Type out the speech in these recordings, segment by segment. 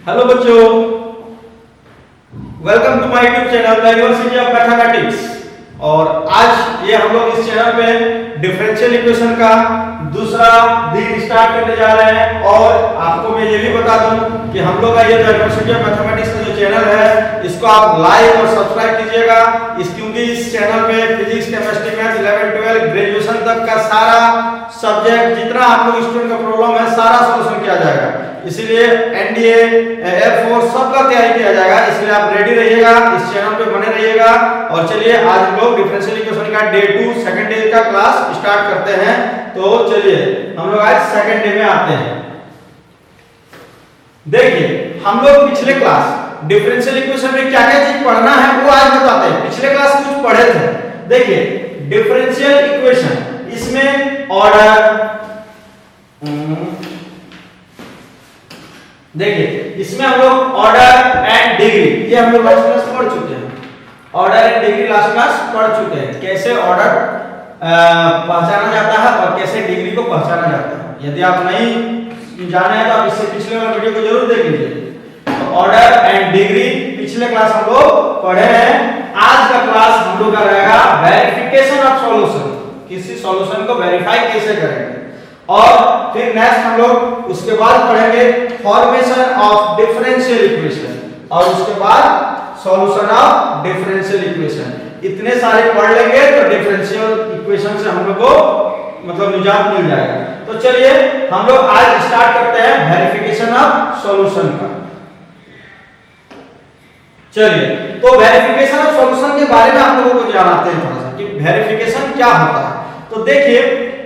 Hello बच्चों, welcome to my YouTube channel the university of mathematics. और आज ये हम लोग इस चैनल पे डिफरेंशियल इक्वेशन का दूसरा दिन स्टार्ट करने जा रहे हैं। और आपको मैं ये भी बता दूं कि हम लोग का ये यूनिवर्सिटी ऑफ मैथमेटिक्स का जो चैनल है इसको आप लाइक और सब्सक्राइब कीजिएगा। क्योंकि इस चैनल पे फिजिक्स, केमिस्ट्री, मैथ 11, 12 ग्रेजुएशन तक का सारा सब्जेक्ट जितना आप लोग स्टूडेंट का प्रॉब्लम है सारा सॉल्यूशन किया जाएगा। इसीलिए एनडीए, एयरफोर्स सबका तैयारी किया जाएगा। इसलिए आप रेडी रहिएगा, इस चैनल पे बने रहिएगा। और चलिए आज हम लोग डिफरेंशियल इक्वेशन का डे 2 सेकंड डे का क्लास स्टार्ट करते हैं। तो चलिए हम लोग आज सेकंड डे में आते हैं। देखिए हम लोग पिछले क्लास डिफरेंशियल इक्वेशन में क्या क्या चीज पढ़ना है वो आज बताते हैं। पिछले क्लास कुछ पढ़े थे। देखिए डिफरेंशियल इक्वेशन, इसमें ऑर्डर, देखिए इसमें हम लोग ऑर्डर एंड डिग्री, ये हम लोग लास्ट क्लास पढ़ चुके हैं। Order and degree last class पढ़ चुके हैं। कैसे ऑर्डर पहचाना जाता है और कैसे डिग्री को पहचाना जाता है। यदि आप नहीं जाने हैं तो आप इससे पिछले वाला वीडियो को जरूर देख लीजिए। तो ऑर्डर एंड डिग्री पिछले क्लास हम लोग पढ़े हैं। आज का क्लास हम लोग का रहेगा वेरिफिकेशन ऑफ सॉल्यूशन, किसी सॉल्यूशन को वेरीफाई कैसे करेंगे। और फिर नेक्स्ट हम लोग उसके बाद पढ़ेंगे फॉर्मेशन ऑफ डिफरेंशियल इक्वेशन और उसके बाद सॉल्यूशन ऑफ डिफरेंशियल इक्वेशन। इतने सारे पढ़ लेंगे तो डिफरेंशियल इक्वेशन से हम लोग को मतलब निजात मिल जाएगा। तो चलिए हम लोग आज स्टार्ट करते हैं वेरिफिकेशन ऑफ सॉल्यूशन का। चलिए तो वेरिफिकेशन ऑफ सॉल्यूशन के बारे में आप लोगों को जानते हैं थोड़ा सा कि वेरिफिकेशन क्या होता है। तो देखिए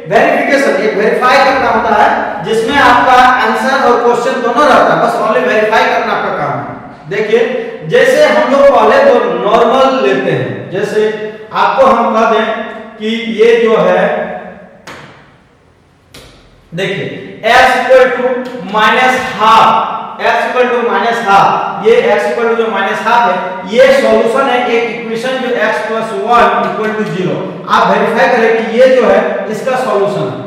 वेरिफिकेशन एक वेरीफाई करना होता है जिसमें आपका आंसर और क्वेश्चन दोनों रहता है, बस ओनली वेरीफाई करना आपका काम है। देखिए जैसे हम लोग पहले तो नॉर्मल लेते हैं। जैसे आपको हम कह दें कि ये जो है, देखिए x equal to minus half, x equal to minus half, ये x इक्वल टू जो माइनस हाफ है ये सॉल्यूशन है एक इक्वेशन जो x प्लस 1 इक्वल टू 0। आप वेरीफाई करें कि ये जो है इसका सॉल्यूशन है।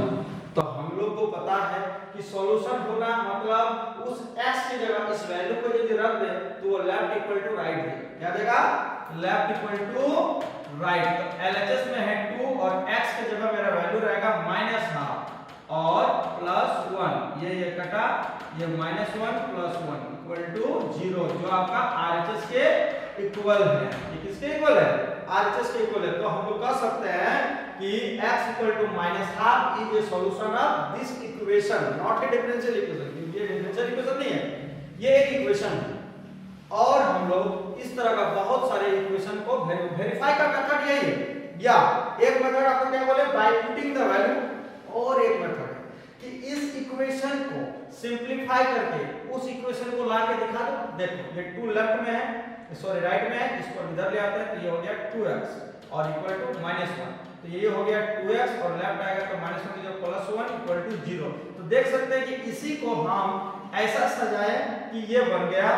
तो हम लोग को पता है कि सॉल्यूशन होना मतलब उस x की जगह इस वैल्यू को यदि रख दे तो वो लेफ्ट इक्वल टू राइट दे। क्या देगा? Left equal to right. तो LHS में है 2 और x की जगह मेरा वैल्यू रहेगा माइनस हाफ और प्लस 1, ये कटा, ये माइनस 1 प्लस 1 इक्वल टू 0, जो आपका RHS के इक्वल है। ये किसके इक्वल है? RHS के इक्वल है। तो हम लोग कह सकते हैं कि x equal to minus half is a solution of this equation, not a differential equation, क्योंकि ये डिफरेंशियल इक्वेशन नहीं है, ये एक इक्वेशन है। और हम लोग इस तरह का बहुत सारे इक्वेशन को वेरीफाई का मेथड यही है। या एक मेथड आपको क्या बोले, बाय पुटिंग द वैल्यू, और एक मेथड कि इस इक्वेशन को सिंपलीफाई करके उस इक्वेशन को ला के दिखा दो। देखो ये 2 लेफ्ट में है, सॉरी राइट में है, इसको इधर ले आते हैं तो ये हो गया 2x और इक्वल टू -1। तो ये हो गया 2x और लेफ्ट आएगा तो -1 की जगह +1 इक्वल टू 0। तो देख सकते हैं कि इसी को हम ऐसा सजाए कि ये बन गया,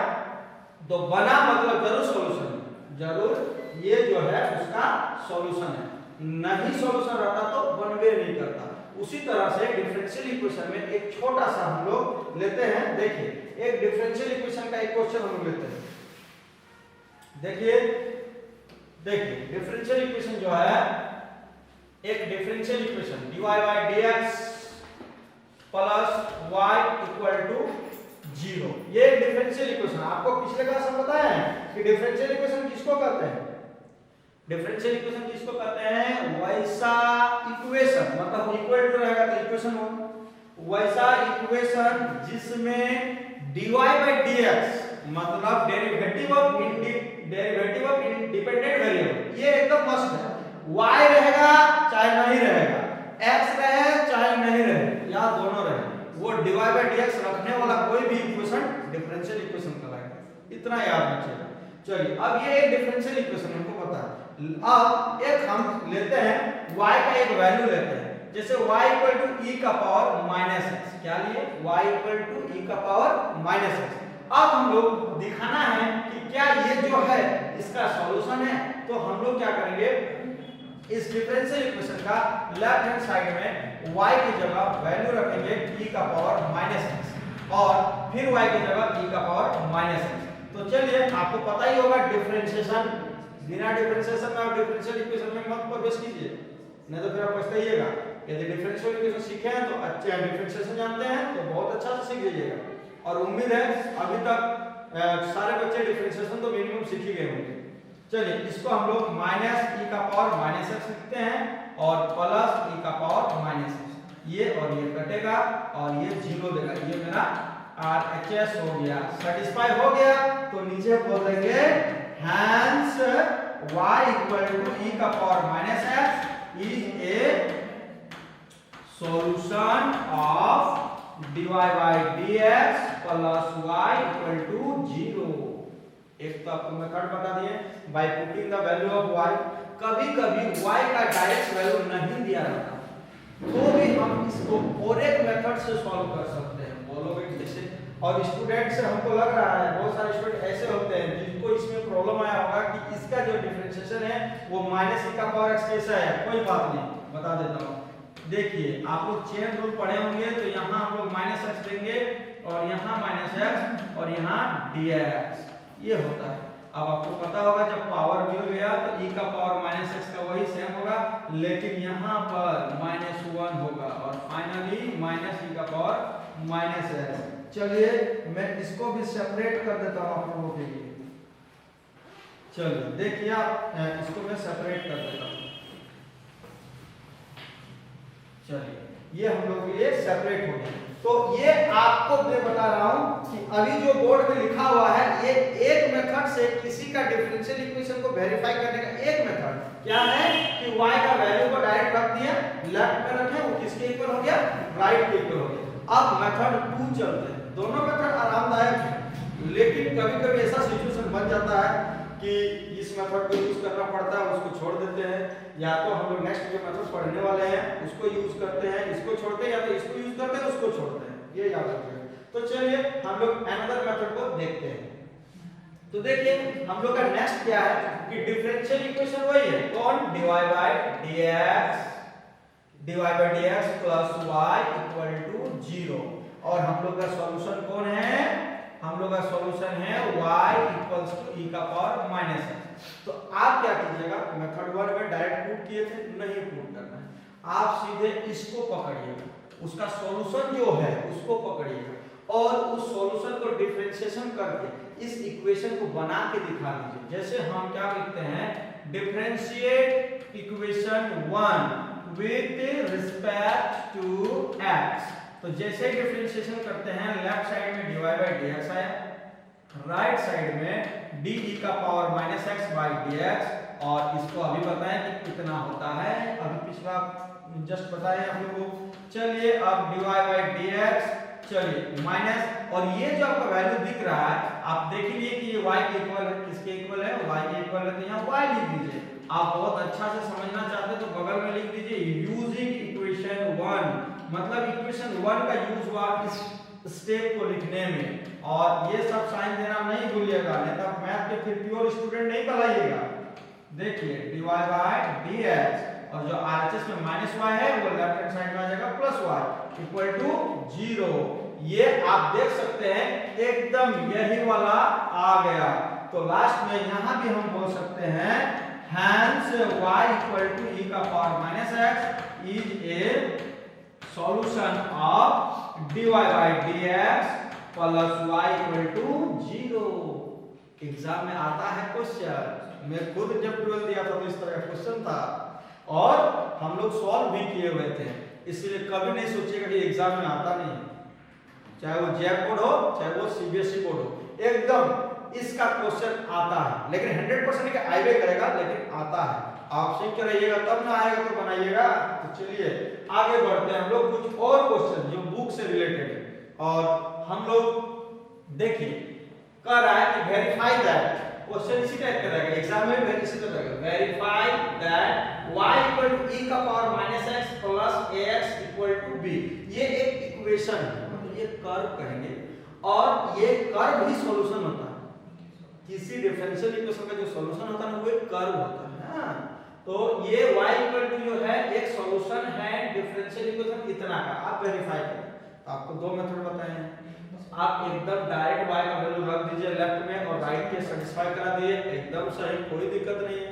तो बना मतलब जरूर सॉल्यूशन, जरूर ये जो है उसका सॉल्यूशन है। नहीं सॉल्यूशन रहता तो बनवे नहीं करता। उसी तरह से डिफरेंशियल इक्वेशन में एक छोटा सा हम लोग लेते हैं। देखिए एक डिफरेंशियल इक्वेशन का एक क्वेश्चन हम लोग लेते हैं। देखिए डिफरेंशियल इक्वेशन जो है, एक differential equation dy by dx plus y equal to 0, ये एक डिफरेंशियल इक्वेशन। आपको पिछले क्लास में बताया है कि डिफरेंशियल इक्वेशन किसको कहते हैं? डिफरेंशियल इक्वेशन किसको कहते हैं? वैसा इक्वेशन, मतलब इक्वल टू रहेगा तो इक्वेशन हो, वैसा इक्वेशन जिसमें dy by dx मतलब डेरिवेटिव ऑफ इंडिपेंडेंट वेरिएबल, ये एकदम मस्त है। y रहेगा चाहे नहीं रहेगा, x रहे चाहे नहीं रहे, या दोनों रहे, वो dy by dx रखने वाला कोई भी इक्वेशन डिफरेंशियल इक्वेशन कहलाएगा। इतना याद रखिएगा। चलिए अब ये एक डिफरेंशियल इक्वेशन हमको पता है। अब एक हम लेते हैं y का एक वैल्यू लेते हैं, जैसे y इक्वल टू e का पावर माइनस x। क्या लिए? y इक्वल टू e का पावर माइनस x। अब हम लोग दिखाना है कि क्या ये जो है इसका सॉल्यूशन है। तो हम लोग क्या करेंगे, इस डिफरेंशियल इक्वेशन का लेफ्ट हैंड साइड में y की जगह वैल्यू रखेंगे e का पावर माइनस x। और फिर y की जगह e का पावर माइनस x। तो चलिए आपको पता ही होगा डिफरेंशिएशन, बिना डिफरेंशिएशन में आप डिफरेंशियल इक्वेशन में मत प्रवेश कीजिए, नहीं तो फिर आप पछताइएगा। यदि डिफरेंशियल इक्वेशन सीखे हैं तो अच्छा, डिफरेंशिएशन जानते हैं तो बहुत अच्छा से सीख लीजिएगा। और उम्मीद है अभी तक सारे बच्चे डिफरेंशिएशन तो मिनिमम सीख ही गए होंगे। चलिए इसको हम लोग माइनस e का पावर माइनस x लिखते हैं और प्लस e का पावर माइनस x, ये और ये कटेगा और ये 0 देगा। ये मेरा RHS हो गया, सेटिस्फाई हो गया। तो नीचे बोल देंगे hence y equal to e का power minus x is a solution of dy by dx plus y equal to 0। एक तो आपको मेथड बता दिए by putting the value of y। कभी कभी y का डायरेक्ट वैल्यू नहीं दिया जाता तो भी हम इसको और एक मेथड से सॉल्व कर सकते हैं। बोलोगे कैसे? और स्टूडेंट से हमको लग रहा है बहुत सारे स्टूडेंट ऐसे होते हैं जिनको इसमें प्रॉब्लम आया होगा कि इसका जो डिफरेंशिएशन है वो माइनस e का पावर x कैसा है। कोई बात नहीं, बता देता हूं। देखिए आप लोग चेन रूल पढ़े होंगे तो यहां हम लोग माइनस x देंगे और यहां माइनस x और यहां dx, ये होता है। अब आपको पता होगा जब पावर मिल गया तो e का पावर माइनस x का वही सेम होगा, लेकिन यहाँ पर -1 होगा और फाइनली माइनस e का पावर माइनस x। चलिए मैं इसको भी सेपरेट कर देता हूँ आप लोगों के लिए। चलिए देखिए आप, इसको मैं सेपरेट कर देता हूँ। चलिए ये हम लोग के लिए सेपरेट हो गया। तो ये आपको मैं बता रहा हूं कि अभी जो बोर्ड में लिखा हुआ है ये एक मेथड से किसी का डिफरेंशियल इक्वेशन को वेरीफाई करने का एक मेथड क्या है कि y का वैल्यू को डायरेक्ट रख दिया, लेफ्ट में रखे, वो किसके इक्वल हो गया? राइट के इक्वल हो गया। अब मेथड 2 चलते हैं। दोनों मेथड आरामदायक है, लेकिन कभी-कभी ऐसा सिचुएशन बन जाता है कि इस मेथड को यूज करना पड़ता है, उसको छोड़ देते हैं। या तो हम लोग नेक्स्ट जो मेथड पढ़ने वाले हैं उसको यूज करते हैं, इसको छोड़ते हैं, या तो इसको यूज करते हैं उसको छोड़ते हैं, ये याद रखिएगा। तो चलिए हम लोग अनदर मेथड को देखते हैं। तो देखिए हम लोग का नेक्स्ट क्या है कि डिफरेंशियल इक्वेशन वही है, कौन? dy by dx plus y equal to 0। और हम लोग का सॉल्यूशन कौन है? हम लोग का सॉल्यूशन है y equals to e का पावर माइनस x। तो आप क्या कीजिएगा, मेथड 1 में डायरेक्ट पुट किए थे, नहीं पुट करना है, आप सीधे इसको पकड़िएगा, उसका सॉल्यूशन जो है उसको पकड़िएगा और उस सॉल्यूशन को डिफरेंशिएशन करके इस इक्वेशन को बना के दिखा दीजिए। जैसे हम क्या लिखते हैं, differentiate equation 1 with respect to x। तो जैसे डिफरेंशिएशन करते हैं लेफ्ट साइड में dy by dx आया, राइट साइड में d e का power minus x by dx, और इसको अभी बताएं कि कितना होता है, अभी पिछला जस्ट बताएं आप लोगों को। चलिए अब dy by dx, चलिए माइनस, और ये जो आपका वैल्यू दिख रहा है आप देख लीजिए कि ये y के इक्वल है, किसके इक्वल है? y के इक्वल है, तो यहाँ y लिख दीजिए। आप बहुत अच्छा से समझना चाहते तो बगल में लिख दीजिए यूजिंग इक्वेशन 1, मतलब इक्वेशन 1 का यूज हुआ इस स्टेप को लिखने में। और ये सब साइन देना नहीं भूलिएगा, नहीं तो आप मैथ के फिर प्योर स्टूडेंट नहीं कहलाइएगा। देखिए dy by dx और जो RHS में माइनस y है वो लेफ्ट हैंड साइड में आ जाएगा प्लस y इक्वल टू 0। ये आप देख सकते हैं एकदम यही वाला आ गया। तो लास्ट में यहां भी हम बोल सकते हैं hence y equal to e का power minus x is a solution of dy by dx plus y equal to 0। Exam में आता है क्वेश्चन, मैं खुद जब 12 दिया था तो इस तरह का क्वेश्चन था और हम लोग सॉल्व भी किए हुए थे, इसलिए कभी नहीं सोचिएगा कि एग्जाम में आता नहीं, चाहे वो जैक बोर्ड हो चाहे वो सीबीएसई बोर्ड हो, एकदम इसका क्वेश्चन आता है। लेकिन 100% का आइवे करेगा, लेकिन आता है। आप सीख के रहिएगा तब ना आएगा तो बनाइएगा। तो चलिए आगे बढ़ते हैं हम लोग कुछ और क्वेश्चन जो बुक से रिलेटेड है। और हम लोग देखिए कह रहा है कि वेरीफाई दैट, क्वेश्चन इसी टाइप का रहेगा एग्जाम में, इसी तरह रहेगा, verify that y equal to e का power minus x plus ax equal to b। ये एक इक्वेशन है, मतलब ये कर्व कहेंगे, और ये कर्व ही सॉल्यूशन होता है। किसी डिफरेंशियल इक्वेशन का जो सॉल्यूशन होता है ना वो एक कर्व होता है। हां, तो ये y इक्वल टू जो है एक सॉल्यूशन है डिफरेंशियल इक्वेशन इतना का, आप वेरीफाई करें। आपको दो मेथड बताए हैं, आप एकदम डायरेक्ट y का वैल्यू रख दीजिए लेफ्ट में और राइट के सेटिस्फाई करा दिए, एकदम सही, कोई दिक्कत नहीं है।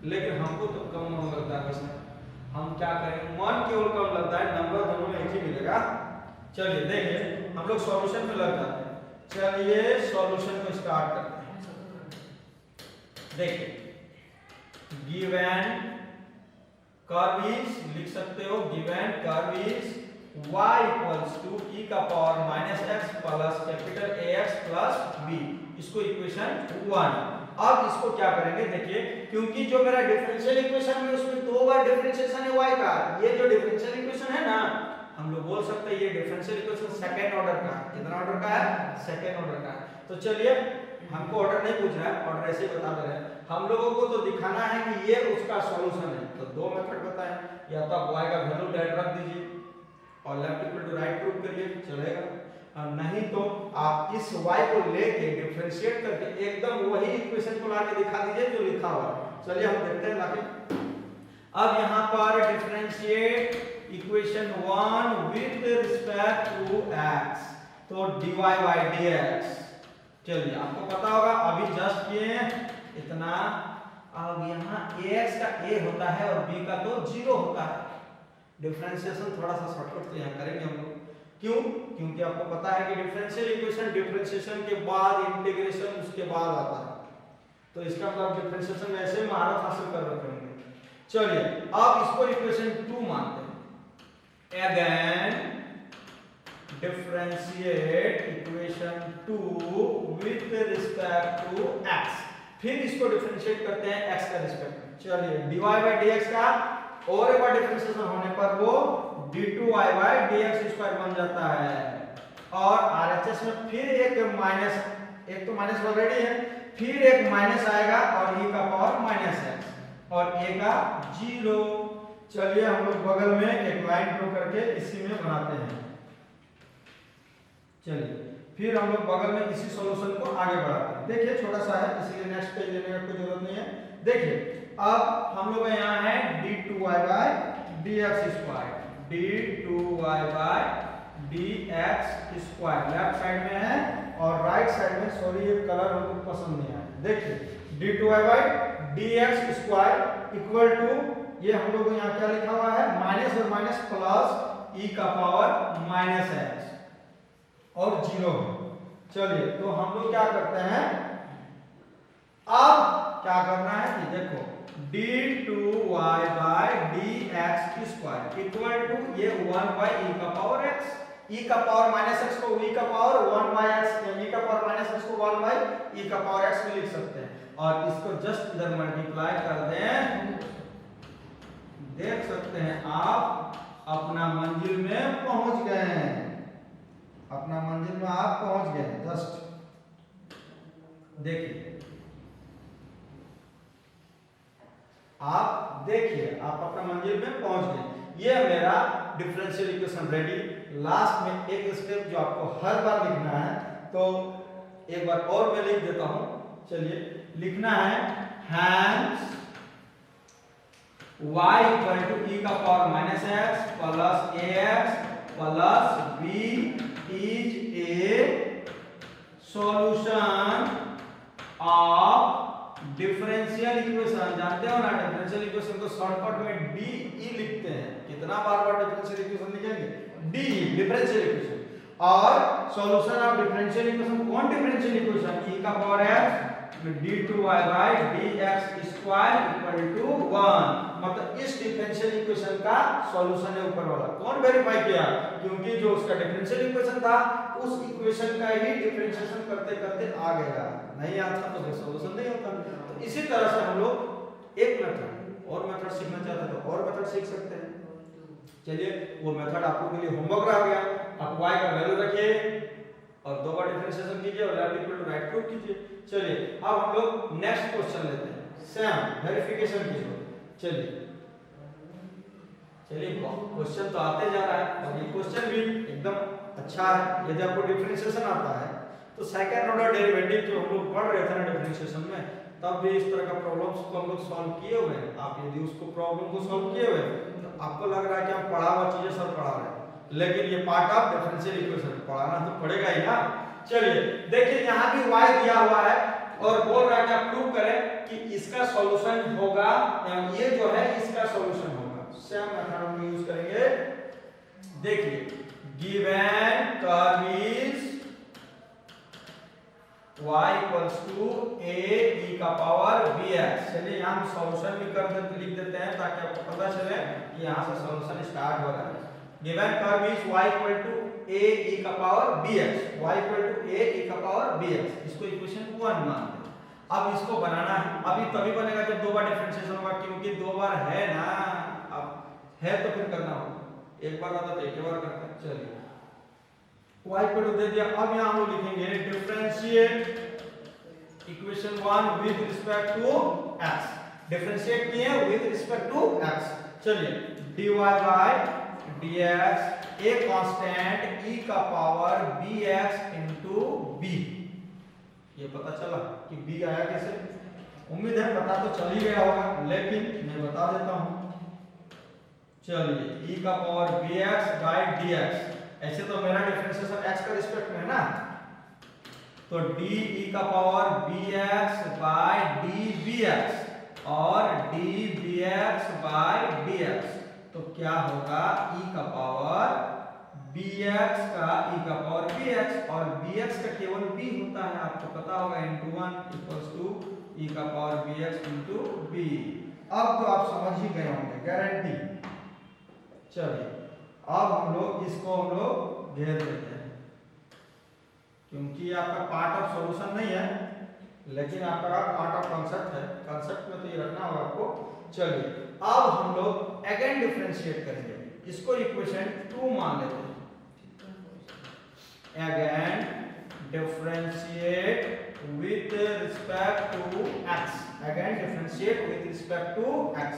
लेकिन हमको तो कम मन लगता है वैसे, हम क्या करें, मन केवल कम लगता है, नंबर दोनों में एक ही मिलेगा। चलिए देखिए हम लोग सॉल्यूशन में लग जाते हैं। चलिए सॉल्यूशन को स्टार्ट करते हैं। देखिए गिवन कर्व इज, लिख सकते हो given curve is y equals to e का power minus x plus capital AX plus b, इसको इक्वेशन 1। अब इसको क्या करेंगे, देखिए क्योंकि जो मेरा डिफरेंशियल इक्वेशन है उसमें दो बार डिफरेंशिएशन है y का, ये जो डिफरेंशियल इक्वेशन है ना, हम लोग बोल सकते हैं ये डिफरेंशियल इक्वेशन सेकंड ऑर्डर का है। कितना ऑर्डर का है, सेकंड ऑर्डर का है। तो चलिए हमको ऑर्डर नहीं पूछ रहा है, ऑर्डर ऐसे ही बता दे रहे हैं, हम लोगों को तो दिखाना है कि ये उसका सॉल्यूशन है। तो दो मेथड बताएं, या तो आप y का वैल्यू डायरेक्ट रख दीजिए और left equal to right prove करिए, चलेगा। और नहीं तो आप इस y को लेके डिफरेंशिएट करके एकदम वही इक्वेशन को लाके दिखा दीजिए जो लिखा हुआ है। चलिए हम देखते हैं लाके। अब यहाँ पर differentiate equation 1 with respect to x, तो dy बाय dx। चलिए आपको पता होगा अभी जस्ट किए इतना। अब यहाँ ax का a होता है और b का तो 0 होता है। डिफरेंशिएशन थोड़ा सा शॉर्टकट से यहाँ करेंगे हम लोग, क्यों, क्योंकि आपको पता है कि डिफरेंशियल इक्वेशन डिफरेंशिएशन के बाद इंटीग्रेशन उसके बाद आता है, तो इसका मतलब डिफरेंशिएशन में ऐसे महारत हासिल कर रखे होंगे। चलिए अब इसको इक्वेशन 2 मानते हैं। Again differentiate equation 2 with respect to x, फिर इसको डिफरेंशिएट करते हैं x का रिस्पेक्ट में। चलिए dy बाय dx का और एक बार डिफरेंशिएशन होने पर वो d2y बाय dx स्क्वायर बन जाता है, और RHS में फिर एक माइनस, एक तो माइनस ऑलरेडी है, फिर एक माइनस आएगा और e का पावर माइनस x और a का 0। चलिए हम लोग बगल में एक लाइन ड्रॉ करके इसी में बनाते हैं। चलिए फिर हम लोग बगल में इसी सॉल्यूशन को आगे बढ़ाते हैं। देखिए छोटा सा है इसलिए नेक्स्ट पेज लेने की कोई जरूरत नहीं है। देखिए अब हम लोग यहाँ है d2y by dx square, d2y by dx square left side में है और राइट साइड में, सॉरी ये कलर हमको पसंद नहीं आया। देखिए d2y by dx square equal to, ये हम लोग यहाँ क्या लिखा हुआ है, माइनस और माइनस प्लस e का पावर माइनस x और 0। चलिए तो हम लोग क्या करते हैं, अब क्या करना है कि देखो d2y by dx square equal to ये 1 बाय e का पावर x, e का पावर माइनस x को e का पावर 1 बाय x, e का पावर माइनस x को 1 बाय e का पावर x में लिख सकते हैं और इसको जस्ट इधर मल्टीप्लाई कर दें, देख सकते हैं आप अपना मंजिल में पहुंच गए हैं, अपना मंजिल में आप पहुंच गए। जस्ट देखिए, आप देखिए आप अपना मंजिल में पहुंच गए। ये मेरा डिफरेंशियल इक्वेशन रेडी। लास्ट में एक स्टेप जो आपको हर बार लिखना है, तो एक बार और मैं लिख देता हूं। चलिए लिखना है hence y equal to e का power minus x plus ax plus b is a solution of differential equation. जानते हो ना डिफरेंशियल इक्वेशन को शॉर्टकट में DE लिखते हैं। कितना बार बार डिफरेंशियल इक्वेशन लिखेंगे, DE डिफरेंशियल इक्वेशन। और सॉल्यूशन ऑफ डिफरेंशियल इक्वेशन, कौन डिफरेंशियल इक्वेशन, e का power x d2y by dx square equal to 1, मतलब इस डिफरेंशियल इक्वेशन का सॉल्यूशन है ऊपर वाला। कौन वेरीफाई किया, क्योंकि जो उसका डिफरेंशियल इक्वेशन था उस इक्वेशन का ही डिफरेंशिएशन करते करते आ गया, नहीं आता तो सॉल्यूशन नहीं होता। तो इसी तरह से हम लोग एक मेथड और मेथड सीखना चाहते हैं तो और मेथड सीख सकते हैं। चलिए वो मेथड आपको के लिए होमवर्क रह गया। आप y का वैल्यू रखिए और दो बार डिफरेंशिएशन कीजिए और left equal to right prove कीजिए। चलिए अब हम लोग नेक्स्ट क्वेश्चन लेते हैं, सेम वेरिफिकेशन कीजिए। चलिए क्वेश्चन तो आते जा रहा है और ये क्वेश्चन भी एकदम अच्छा है। यदि आपको डिफरेंशिएशन आता है तो सेकंड ऑर्डर डेरिवेटिव जो हम लोग पढ़ रहे थे ना डिफरेंशिएशन में, तब भी इस तरह का प्रॉब्लम्स को हम लोग सॉल्व किए हुए हैं। आप यदि उसको प्रॉब्लम को सॉल्व किए हुए तो आपको लग रहा है कि हम पढ़ा हुआ चीजें सब पढ़ा रहे हैं, लेकिन ये पार्ट ऑफ डिफरेंशियल इक्वेशन पढ़ाना तो पड़ेगा ही ना। चलिए देखिए यहाँ भी y दिया हुआ है और बोल रहा है कि आप प्रूव करें कि इसका सॉल्यूशन होगा, ये जो है इसका सॉल्यूशन होगा। सेम मेथड हम यूज करेंगे। देखिए given curve is y equals to a e का पावर bx। चलिए यहाँ हम सॉल्यूशन भी कर देते, लिख देते हैं ताकि आपको पता चले कि यहाँ से सॉल्यूशन स्टार्ट हो रहा है। Given curve is y equal to a e का power bx, y equal to a e का पावर bx। इसको इक्वेशन 1 मानते हैं। अब इसको बनाना है, अभी तभी बनेगा जब दो बार डिफरेंशिएशन होगा, क्योंकि दो बार है ना, अब है तो फिर करना होगा, एक बार आता तो एक बार करते हैं। चलिए y इक्वल टू दे दिया। अब यहाँ हम लिखेंगे differentiate equation 1 with respect to x। Differentiate किए विद रिस्पेक्ट टू x। चलिए dy by dx a constant e का पावर bx इनटू b। ये पता चला कि b आया कैसे, उम्मीद है पता तो चल ही गया होगा, लेकिन मैं बता देता हूं। चलिए e का पावर bx बाय dx, ऐसे तो मेरा डिफरेंशिएशन x का रिस्पेक्ट में है ना, तो d e का पावर bx बाय dbx और dbx बाय dx, तो क्या होगा e का पावर bx का e का पावर bx, और bx का केवल b होता है, आपको पता होगा, into 1 इक्वल्स टू e का पावर bx into b। अब तो आप समझ ही गए होंगे, गारंटी। चलिए अब हम लोग इसको हम लोग घेर देते हैं, क्योंकि आपका पार्ट ऑफ सॉल्यूशन नहीं है, लेकिन आपका पार्ट ऑफ कॉन्सेप्ट है। कॉन्सेप्ट में तो ये रखना होगा आपको। चलिए अब हम लोग अगेन डिफरेंशिएट करेंगे, इसको इक्वेशन 2 मान लेते हैं। Again differentiate with respect to x। Again differentiate with respect to x,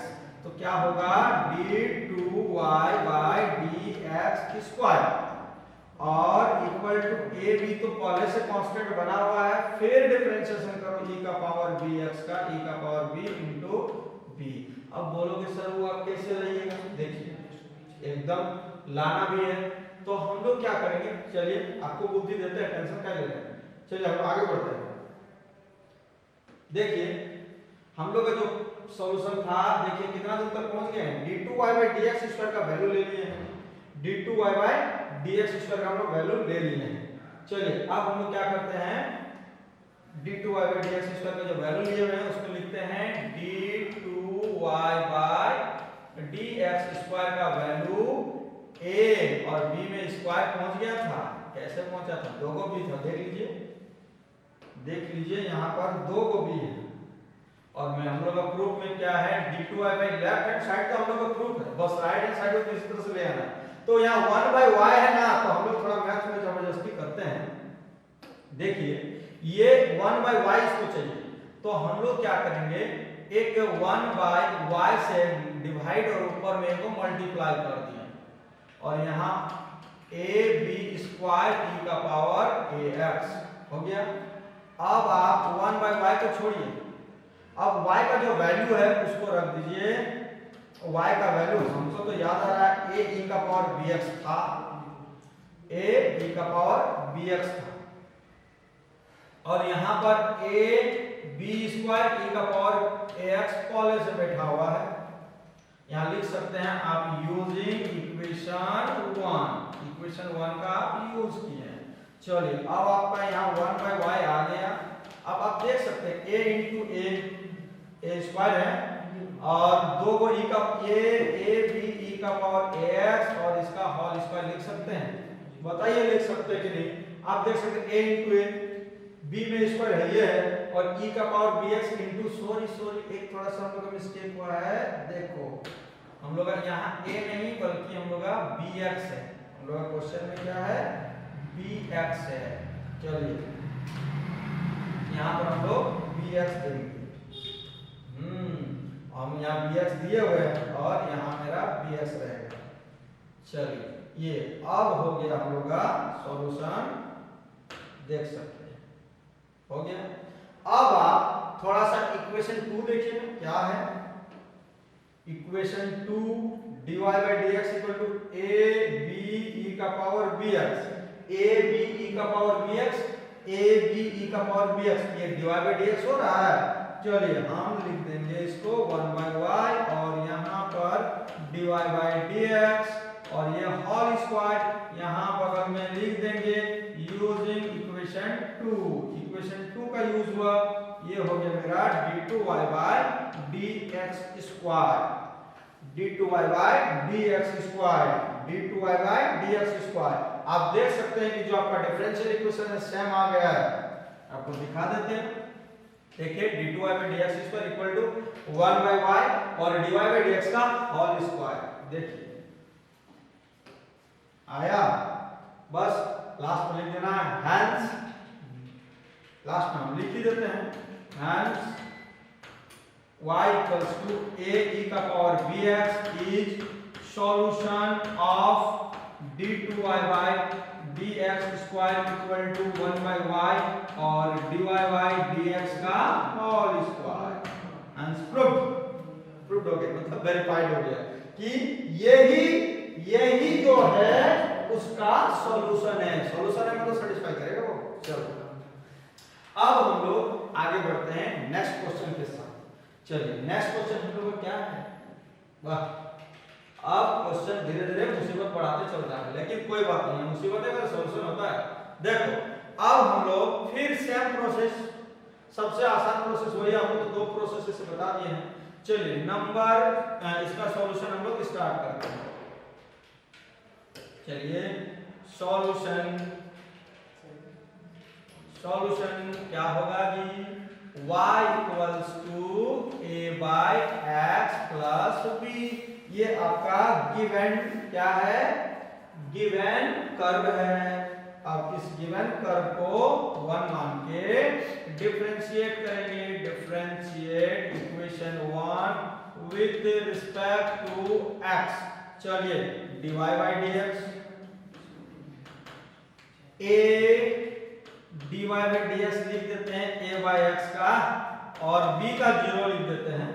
तो क्या होगा d2y बाय dx स्क्वायर और इक्वल टू a b, तो पहले से कांस्टेंट बना हुआ है, फिर डिफरेंशिएशन करो e का पावर bx का e का पावर b इनटू b। अब बोलोगे सर वो आप कैसे रहिएगा, देखिए एकदम लाना भी है, तो हम लोग क्या करेंगे, चलिए आपको बुद्धि देते हैं, टेंशन क्या ले रहे हैं। चलिए हम आगे बढ़ते हैं। देखिए हम लोग का जो सॉल्यूशन था, देखिए कितना दूर तक पहुंच गए हैं, d2y बाय dx स्क्वायर का वैल्यू ले लिए हैं, d2y बाय dx स्क्वायर का हम लोग वैल्यू ले लिए हैं। चलिए अब हम लोग क्या करते हैं, d2y बाय dx स्क्वायर का जो वैल्यू लिए हुए हैं उसको लिखते हैं d2y बाय dx स्क्वायर का वैल्यू a और b में स्क्वायर पहुंच गया था, कैसे पहुंचा था, दो को b था, देख लीजिए यहाँ पर दो को b है, और मैं हम लोग का प्रूफ में क्या है, d2y by left hand side तो हम लोग का प्रूफ है, बस राइट हैंड साइड को इस तरह से ले आना। तो यहाँ 1 बाय y है ना, तो हम लोग थोड़ा मैथ में जबरदस्ती करते हैं। देखिए ये 1 बाय y इसको चाहिए, तो हम लोग क्या करेंगे, एक 1 बाय y से डिवाइड और ऊपर में को मल्टीप्लाई कर दिया, और यहाँ a b स्क्वायर e का पावर ax हो गया। अब आप 1 बाय y को छोड़िए, अब y का जो वैल्यू है उसको रख दीजिए, y का वैल्यू हमको तो याद आ रहा है a e का पावर bx था, a e का पावर bx था, और यहाँ पर a b स्क्वायर e का पावर ax पहले से बैठा हुआ है, यहाँ लिख सकते हैं आप यूजिंग इक्वेशन 1 का आप यूज किए हैं। चलिए अब आपका यहाँ 1 बाय y आ गया। अब आप देख सकते हैं a इंटू a स्क्वायर है, और दो को e का a b e का पावर ax और इसका होल स्क्वायर लिख सकते हैं, बताइए लिख सकते हैं कि नहीं। आप देख सकते हैं a इंटू a, b में स्क्वायर है ये है, और e का पावर bx इंटू सॉरी एक थोड़ा सा हम लोग का मिस्टेक हुआ है, देखो हम लोग का यहाँ a नहीं बल्कि हम लोग का bx है, हम लोग का क्वेश्चन में क्या है bx है। चलिए यहाँ पर हम लोग bx देंगे, हम यहाँ bx दिए हुए हैं और यहाँ मेरा bx रहेगा। चलिए ये अब हो गया हम लोग का सॉल्यूशन, देख सकते हैं हो गया। अब आप थोड़ा सा इक्वेशन 2 देखिए क्या है, equation 2 dy by dx equal to a b e का power bx, a b e का power bx, a b e का पावर bx, ये dy by dx हो रहा है। चलिए हम लिख देंगे इसको 1 by y और यहाँ पर dy by dx और ये होल स्क्वायर यहाँ बगल में लिख देंगे यूजिंग इक्वेशन 2। इक्वेशन 2 का यूज हुआ, ये हो गया मेरा d2y by dx square, d2y by dx square, d2y by dx square. आप देख सकते हैं कि जो आपका डिफरेंशियल इक्वेशन है सेम आ गया है। आपको दिखा देते हैं, देखिए d2y by dx square equal to 1 by y और dy by dx का होल स्क्वायर। देखिए आया, बस लास्ट में लिख देना है हेंस, लास्ट में हम लिख ही देते हैं hence y equals to a e का power bx is solution of d2y by dx square equal to 1 by y और dy by dx का होल स्क्वायर। हेंस प्रूव्ड हो गया, मतलब वेरीफाइड हो गया कि यही जो है उसका सॉल्यूशन है। सॉल्यूशन है मतलब सेटिस्फाई करेगा वो। चलो अब हम लोग आगे बढ़ते हैं नेक्स्ट क्वेश्चन के साथ। चलिए नेक्स्ट क्वेश्चन हम लोग का क्या है, वाह, अब क्वेश्चन धीरे धीरे मुसीबत बढ़ाते चल रहा है, लेकिन कोई बात नहीं, मुसीबतें का सॉल्यूशन होता है। देखो अब हम लोग फिर सेम प्रोसेस, सबसे आसान प्रोसेस वही, आपको तो 2 प्रोसेस से बता दिए हैं। चलिए नंबर इसका सॉल्यूशन हम लोग स्टार्ट करते हैं। चलिए सॉल्यूशन क्या होगा जी, y equals to a by x plus b। ये आपका गिवन क्या है, गिवन कर्व है। अब इस गिवन कर्व को 1 मान के डिफरेंशिएट करेंगे, differentiate equation 1 with respect to x। चलिए dy by dx, a dy by dx लिख देते हैं a by x का और b का 0 लिख देते हैं।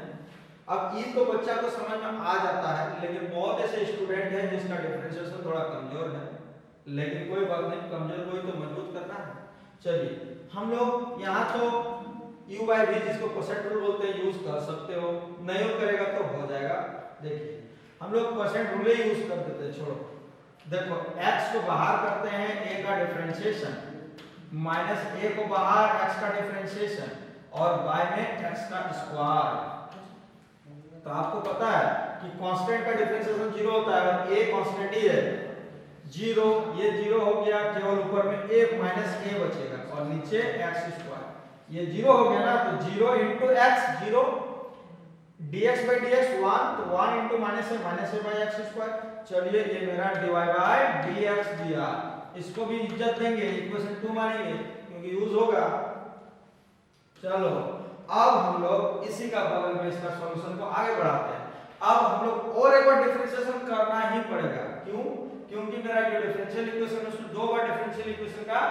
अब ये तो बच्चा को समझ में आ जाता है, लेकिन बहुत ऐसे स्टूडेंट हैं जिसका डिफरेंशिएशन थोड़ा कमजोर है, लेकिन कोई बात नहीं, कमजोर कोई तो मजबूत करना है। चलिए हम लोग यहाँ तो u by v जिसको परसेंट रूल बोलते हैं यूज कर सकते हो, नहीं करेगा तो हो जाएगा। देखिए हम लोग परसेंट रूल ही यूज कर देते हैं, छोड़ो। देखो x को बाहर करते हैं a का डिफरेंशिएशन, माइनस a को बाहर x का डिफरेंशिएशन और y में x का स्क्वायर। तो आपको पता है कि कांस्टेंट का डिफरेंशिएशन 0 होता है और a कांस्टेंट ही है 0, ये 0 हो गया, केवल ऊपर में a माइनस a बचेगा और नीचे x स्क्वायर। ये 0 हो गया ना, तो 0 into x 0, dx by dx 1, तो 1 into minus a by x square. चलिए ये मेरा dy by dx दिया, इसको भी इज्जत देंगे, इक्वेशन 2 मानेंगे क्योंकि यूज होगा। चलो अब हम लोग इसी का बगल में इसका सॉल्यूशन को आगे बढ़ाते हैं। अब हम लोग और एक बार डिफरेंशिएशन करना ही पड़ेगा, क्यों? क्योंकि मेरा जो डिफरेंशियल इक्वेशन है उसमें 2 बार डिफरेंशियल इक्वेशन का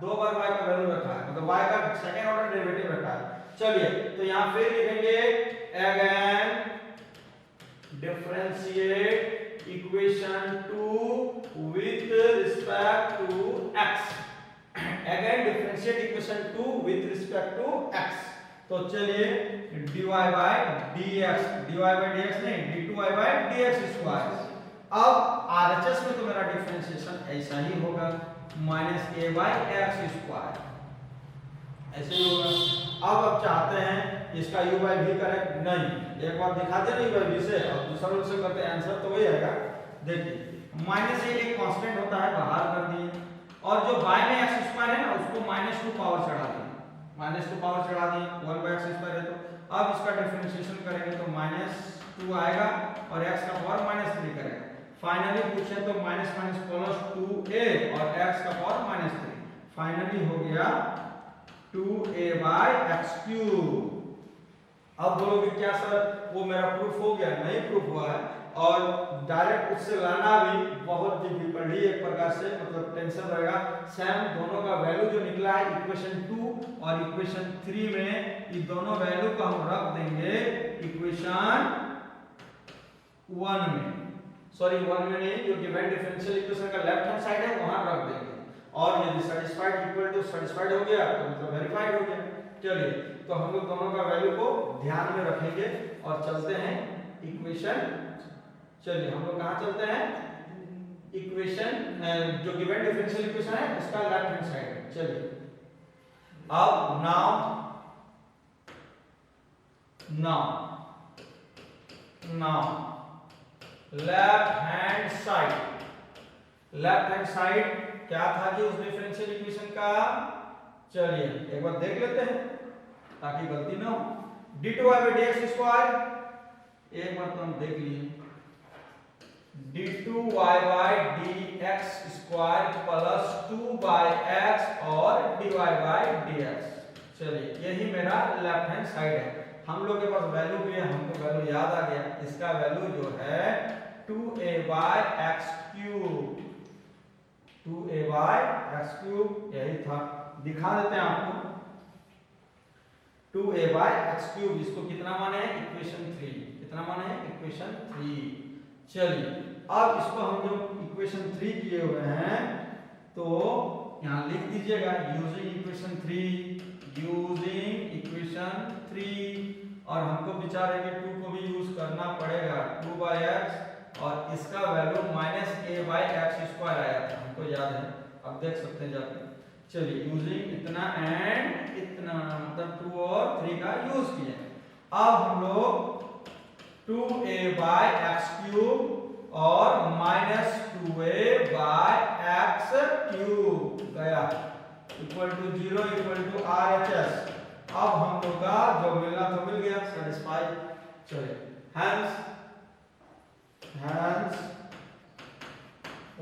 2 बार y का वैल्यू रखा है, मतलब y का सेकंड ऑर्डर डेरिवेटिव रखा है। चलिए तो यहां फिर लिखेंगे again differentiate equation 2 with respect to x। Again differentiate equation 2 with respect to x। तो चलिए dy by dx नहीं, d2y by dx स्क्वायर। अब RHS में तो मेरा डिफरेंशिएशन ऐसा ही होगा, minus a by x square, ऐसे ही होगा। अब आप चाहते हैं इसका u by v करें, नहीं, एक बार दिखा दे u by v से और दूसरा रूल से करते हैं, आंसर तो वही आएगा। देखिए माइनस a एक कांस्टेंट होता है, बाहर कर दिए, और जो y में x स्क्वायर है ना उसको -2 पावर चढ़ा दिए, -2 पावर चढ़ा दिए, 1 by x स्क्वायर है। तो अब इसका डिफरेंशिएशन करेंगे तो -2 आएगा और x का पावर -3 करेगा। फाइनली पूछे तो माइनस प्लस 2a और x का पावर -3, फाइनली हो गया 2a by x क्यूब। अब बोलोगे क्या सर वो मेरा प्रूफ हो गया? नहीं प्रूफ हुआ है, और डायरेक्ट उससे लाना भी बहुत डिफिकल्ट ही एक प्रकार से, मतलब टेंशन रहेगा। सेम दोनों का वैल्यू जो निकला है इक्वेशन 2 और इक्वेशन 3 में, ये दोनों वैल्यू को हम रख देंगे इक्वेशन 1 में। सॉरी 1 में नहीं, जो गिवन डिफरेंशियल इक्वेशन का लेफ्ट हैंड साइड है वहां रख देंगे, और यदि सेटिस्फाइड इक्वल टू सेटिस्फाइड हो गया तो मतलब वेरीफाइड हो गया। चलिए तो हम लोग दोनों का वैल्यू को ध्यान में रखेंगे और चलते हैं इक्वेशन। चलिए हम लोग कहां चलते हैं, इक्वेशन जो गिवन डिफरेंशियल इक्वेशन है उसका लेफ्ट हैंड साइड। चलिए अब नाउ लेफ्ट हैंड साइड क्या था जी उस डिफरेंशियल इक्वेशन का, चलिए एक बार देख लेते हैं ताकि गलती ना हो। d2y/dx², एक बार तो हम देख लिए, d2y/dx² प्लस 2x और dy/dx। चलिए यही मेरा लेफ्ट हैंड साइड है। हम लोग के पास वैल्यू भी है, हमको वैल्यू याद आ गया, इसका वैल्यू जो है 2a/x³, 2a/x³ यही था, दिखा देते हैं आपको। 2a/x³, इसको कितना माने हैं, इक्वेशन 3, कितना माने हैं, इक्वेशन 3। चलिए अब इसको हम जो इक्वेशन 3 किए हुए हैं तो यहां लिख दीजिएगा यूजिंग इक्वेशन 3, और हमको विचार है कि 2 को भी यूज करना पड़ेगा, 2/x, और इसका वैल्यू -a/x² आया था, हमको याद है, अब देख सकते हैं जाके। चलिए यूजिंग इतना एंड इतना, मतलब 2 और 3 का यूज किए। अब हम लोग 2a/x³ और -2a/x³ गया equal to 0 equal to RHS। अब हम लोग का जो मिलना तो मिल गया, सेटिस्फाई। चलिए hence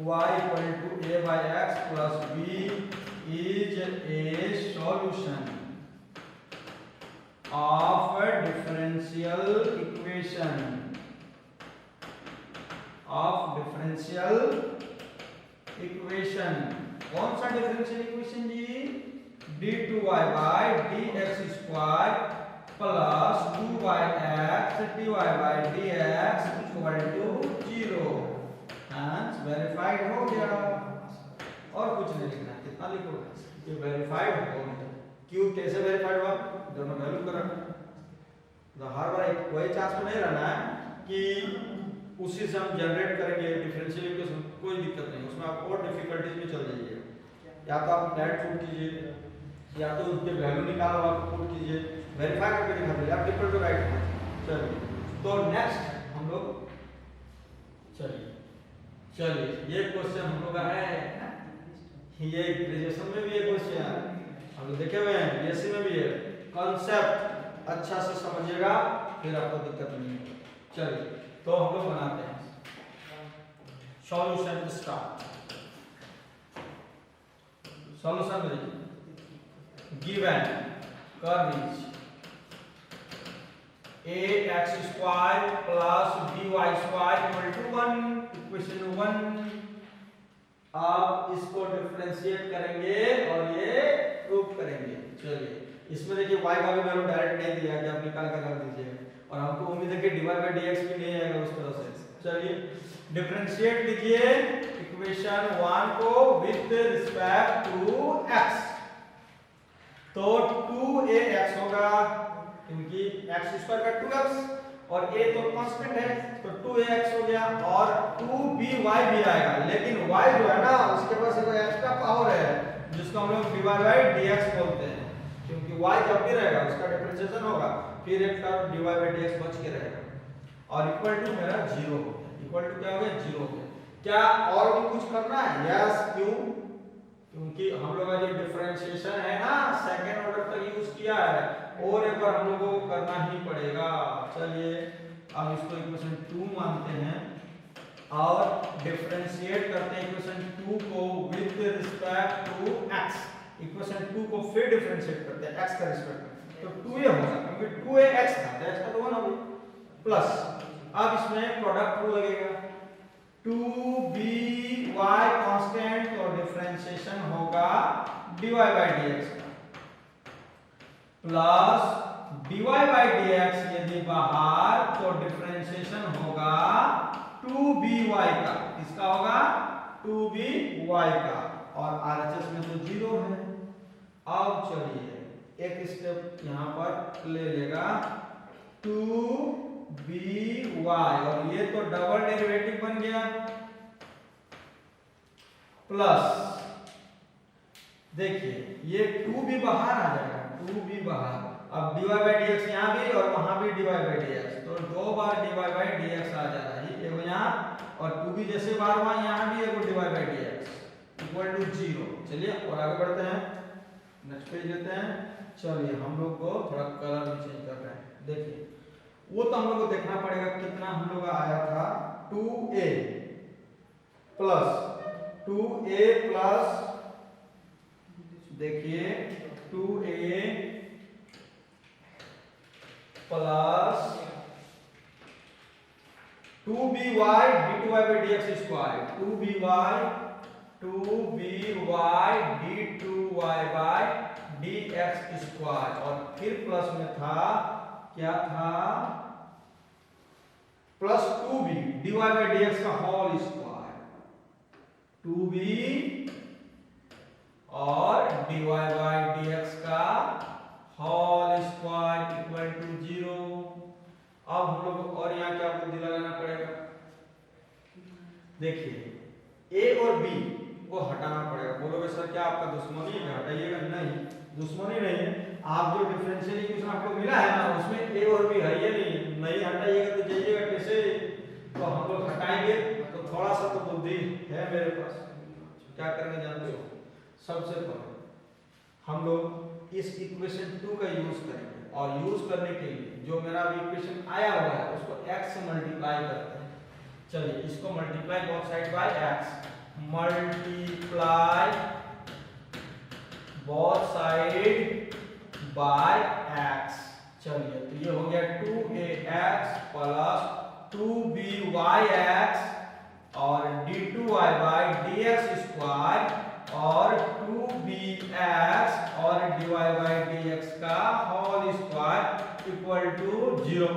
y equal to a/x plus b is a solution of a differential equation कौन सा डिफरेंशियल इक्वेशन जी, d2y/dx² plus 2x dy/dx equal to 0। Hence verified हो गया, और कुछ नहीं लिखना, कितना लिखो कि वेरीफाइड हो गया। क्यों, कैसे वेरीफाइड हुआ, दोनों वैल्यू को रखना, तो हर बार वही चांस तो नहीं रहना है कि उसी से हम जनरेट करेंगे डिफरेंशियल इक्वेशन, कोई दिक्कत नहीं, उसमें आप और डिफिकल्टीज में चल जाइए, या तो आप डायरेक्ट पुट कीजिए या तो उसके वैल्यू निकालो आप पुट कीजिए, वेरीफाई करके दिखा दीजिए, आप इक्वल टू राइट होना। चलिए तो नेक्स्ट हम लोग, चलिए ये क्वेश्चन हम लोग का है, ये ग्रेजुएशन में भी ये क्वेश्चन हम लोग देखे हुए हैं, बीएससी में भी है। कॉन्सेप्ट अच्छा से समझिएगा फिर आपको दिक्कत नहीं होगी। चलिए तो हम लोग बनाते हैं सॉल्यूशन स्टार्ट। सॉल्यूशन में given curve is ax² plus by² equal to 1, equation 1। आप इसको डिफरेंशिएट करेंगे और ये प्रूव करेंगे। चलिए इसमें देखिए y का भी वैल्यू डायरेक्ट नहीं दिया गया, आप निकाल कर रख दीजिएगा, और हमको उम्मीद है कि dy/dx भी नहीं आएगा उस तरह से। चलिए डिफरेंशिएट कीजिए इक्वेशन 1 को विद रिस्पेक्ट टू x, तो 2ax होगा क्योंकि x² का 2x और a तो कांस्टेंट है, तो 2ax हो गया, और 2by भी आएगा, लेकिन y जो है ना उसके पास एक एक्स्ट्रा पावर है जिसको हम लोग dy/dx बोलते हैं, क्योंकि y जब भी रहेगा उसका डिफरेंशिएशन होगा, फिर एक टर्म dy/dx बच के रहेगा, और इक्वल टू मेरा 0 हो गया। इक्वल टू क्या हो गया, 0 हो गया। क्या और भी कुछ करना है, यस, क्यों, क्योंकि हम लोग का जो डिफरेंशिएशन है ना सेकंड ऑर्डर तक यूज किया है, और एक बार हम लोगों को करना ही पड़ेगा। चलिए अब इसको इक्वेशन 2 मानते हैं और डिफरेंशिएट करते हैं इक्वेशन 2 को with respect to x। Equation 2 को फिर डिफरेंशिएट करते हैं x का रिस्पेक्ट में, तो 2a होगा क्योंकि 2ax था, तो x का तो 1 हो गया, प्लस अब इसमें प्रोडक्ट रूल लगेगा, 2by कांस्टेंट, और डिफरेंशिएशन होगा dy/dx का, प्लस dy/dx यदि बाहर तो डिफरेंशिएशन होगा 2b 2by का, किसका होगा 2by का, और RHS में तो 0 है। अब चलिए एक स्टेप यहां पर ले लेगा 2by, और ये तो डबल डेरिवेटिव बन गया, प्लस देखिए ये 2 भी बाहर आ जाएगा, 2 भी बाहर, अब dy बाई dx यहाँ भी और वहां भी dy बाई dx, तो 2 बार dy बाई dx आ जा रहा है, एगो यहाँ और 2 भी जैसे बार वहां यहाँ भी एगो dy by dx equal to 0। चलिए और आगे बढ़ते हैं, नेक्स्ट पेज लेते हैं। चलिए हम लोग को थोड़ा कलर भी चेंज कर रहे हैं, देखिए वो तो हम लोग को देखना पड़ेगा कितना हम लोग का आया था 2a प्लस देखिए 2a plus 2by d2y by dx square, 2by d2y by dx square, और फिर प्लस में था क्या था plus 2b dy by dx का होल स्क्वायर, 2b और dy by dx का होल स्क्वायर इक्वल टू 0। अब हम लोग और यहाँ क्या बुद्धि लगाना पड़ेगा, देखिए a और b को हटाना पड़ेगा। बोलोगे सर क्या आपका दुश्मनी है, हटाइएगा, नहीं दुश्मनी नहीं है, आप जो डिफरेंशियल इक्वेशन आपको मिला है ना उसमें a और b है, ये नहीं हटाइएगा तो जाइएगा कैसे, तो हम लोग हटाएंगे, तो थोड़ा सा तो बुद्धि है मेरे पास, क्या करेंगे जानते हो, सबसे पहले हम लोग इस इक्वेशन 2 का यूज करेंगे, और यूज करने के लिए जो मेरा इक्वेशन आया हुआ है उसको x से मल्टीप्लाई करते हैं। चलिए इसको multiply both side by x, multiply both side by x। चलिए तो ये हो गया 2ax प्लस 2byx और d2y बाय dx स्क्वायर और 2bx और dy बाय dx का whole square equal to 0।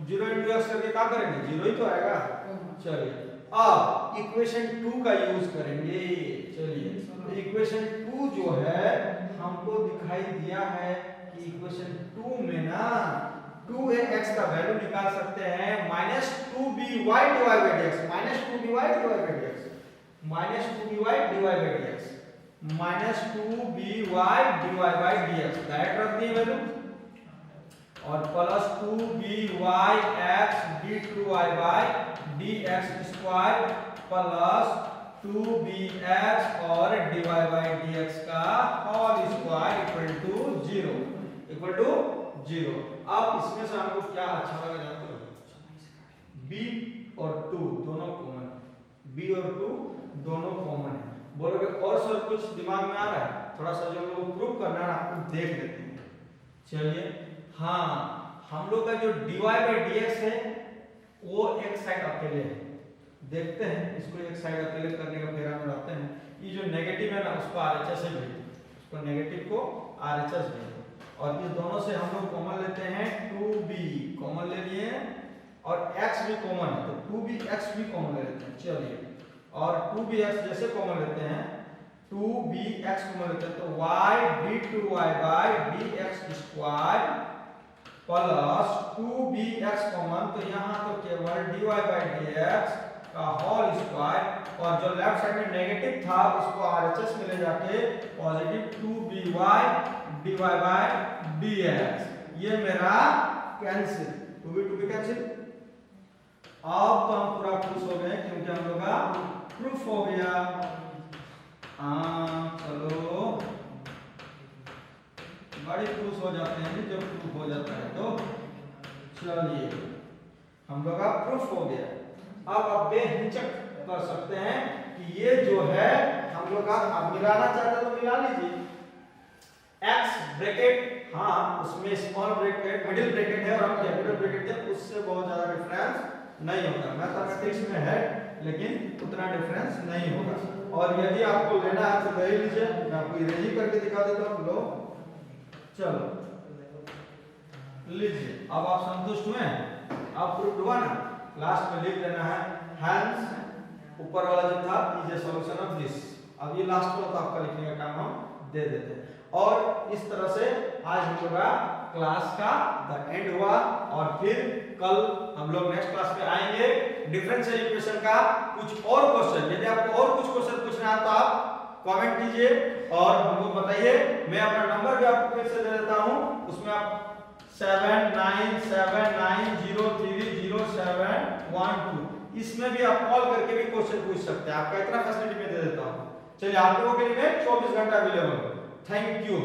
0 into x करके क्या करेंगे, 0 ही तो आएगा। चलिए अब इक्वेशन 2 का यूज करेंगे। चलिए इक्वेशन 2 जो है हमको दिखाई दिया है कि इक्वेशन 2 में ना 2ax का वैल्यू निकाल सकते हैं -2by dy by dx, -2by dy by dx, -2by dy by dx, -2by dy by dx direct रख दिए वैल्यू, और plus 2byx d2y by dx square plus 2bx और dy by dx का whole square equal to 0, equal to 0। अब इसमें से हमको क्या अच्छा लगा जानते हो, b और 2 दोनों कॉमन, b और 2 दोनों कॉमन है। बोलोगे और सर कुछ दिमाग में आ रहा है, थोड़ा सा जो हम लोग प्रूव करना है आपको देख लेते हैं। चलिए हाँ, हम लोग का जो dy by dx है वो एक साइड अकेले है, देखते हैं इसको एक साइड अकेले करने का फेरा में रहते हैं। ये जो नेगेटिव है ना उसको RHS से भेज, उसको नेगेटिव को RHS भेज, और इस दोनों से हम लोग कॉमन लेते हैं 2b कॉमन ले लिए, और x भी कॉमन है तो 2bx भी कॉमन ले लेते हैं। चलिए और 2bx जैसे कॉमन लेते हैं 2bx कॉमन लेते हैं तो y d2y by dx square plus 2bx common, तो यहाँ तो केवल dy by dx का होल स्क्वायर, और जो लेफ्ट साइड में नेगेटिव था उसको RHS में ले जाके positive 2by dy by dx, ये मेरा कैंसिल, 2b कैंसिल। अब तो हम पूरा खुश हो गए क्योंकि हम लोग का प्रूफ हो गया। चलो बड़ी खुश हो जाते हैं जब प्रूफ हो जाता है तो। चलिए हम लोग का प्रूफ हो गया। अब आप बेहिचक कर सकते हैं कि ये जो है हम लोग का, आप मिलाना चाहते तो मिला लीजिए, x ब्रैकेट हाँ उसमें स्मॉल ब्रैकेट मिडिल ब्रैकेट है और हम कैपिटल ब्रैकेट है, उससे बहुत ज्यादा डिफरेंस नहीं होगा, मैथमेटिक्स में है लेकिन उतना डिफरेंस नहीं होगा। और यदि आपको लेना है तो ले लीजिए, मैं आपको इरेज करके दिखा देता हूँ। लो चलो लीजिए, अब आप संतुष्ट हुए, अब प्रूफ हुआ ना, लास्ट में लिख देना है हैंस ऊपर वाला जो था is a solution of this. अब ये लास्ट वाला तो आपका लिखने का काम हम दे देते हैं। और इस तरह से आज हम लोग का क्लास का द एंड हुआ और फिर कल हम लोग नेक्स्ट क्लास में आएंगे डिफरेंशियल इक्वेशन का कुछ और क्वेश्चन। यदि आपको और कुछ क्वेश्चन पूछना है तो आप कमेंट कीजिए और हमको बताइए। मैं अपना नंबर भी आपको फिर से दे देता हूं, उसमें आप 7979030712 इसमें भी आप कॉल करके भी क्वेश्चन पूछ सकते हैं। आपका इतना फैसिलिटी मैं दे देता हूं। चलिए आप लोगों के लिए 24 घंटा अवेलेबल। Thank you.